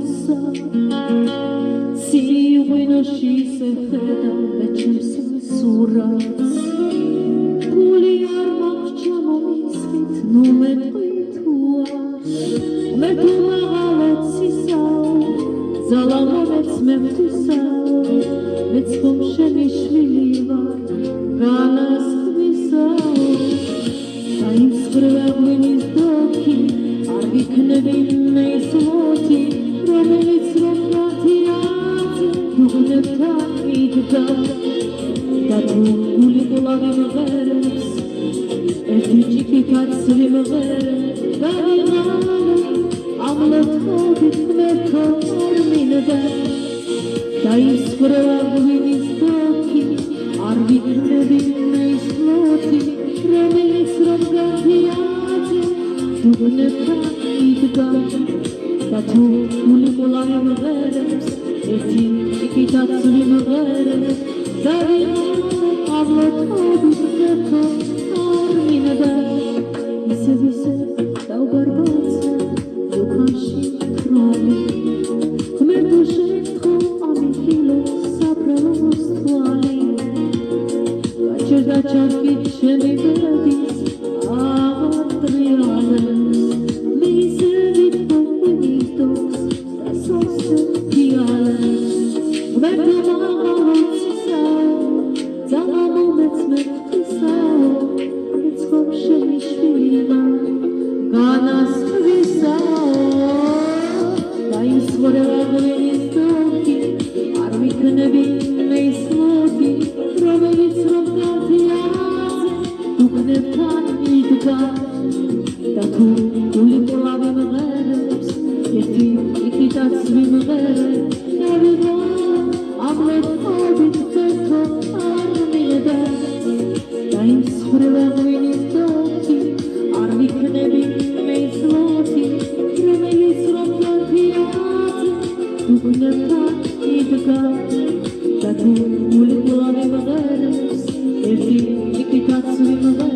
გულსა სიღვინოში შეხედა და ჩემს სურათს გული არ მაქვს მომისხით ნუ მეტყვი თუ არ მე თუ მაღალაცისაო ძალა მომეც მე ვთვისაო მეც ხომ შენი შვილი ვარ განასხვისაო დაიმსხვრევა ღვინის დოქი არ ვიქნები მე ის მოთი რომელიც რომ გათიაზე დუღნებთან იდგა და თუ გული ყოლავი მღერებს ერთი ჭიქითაც ვიმღერებ და ვიღალე ამ ლოთობით ღმერთო არ მინდა დაიმსხვრევა ღვინის დოქი არ ვიქნები მე ის მოთი რომელიც რომ გათიაზე დუღნებთან იდგა და თუ გული ყოლავი მღერებს ერთი ჭიქითაც ვიმღერებ და ვიღალე ამ ლოთობით ღმერთო არ მინდა ისე დავგარბაცა ძუხანში თრალი ღმერთო შეთხო ამიხილო საფრალოს თვალი გაჩერდა ჩარკით შენი ბედის აღარტრიალე მისე ვითქო ღვინის დოქს და სოსე ფიალე ღმერთო მაღალაცისაო ძალა მომეც მე ვთვისაო მეც ხომ შენი შვილი ვარ განასხვისაო დაიმსხვრევა ღვინის დოქი არ ვიქნები მე ის მოთი რომელიც რომ გათიაზე დუღნებთან იდგა და თუ გული ყოლავი მღერებს ერთი ჭიქითაც ვიმღერებ და ვიღალე ამ ლოთობით ღმერთო არ მინდა დაიმსხვრევა ღვინის დოქი არ ვიქნები მე ის მოთი რომელიც რომ გათიაზე დუღნებთან იდგა და თუ გული ყოლავი მღერებს ერთი ჭიქითაც ვიმღერებ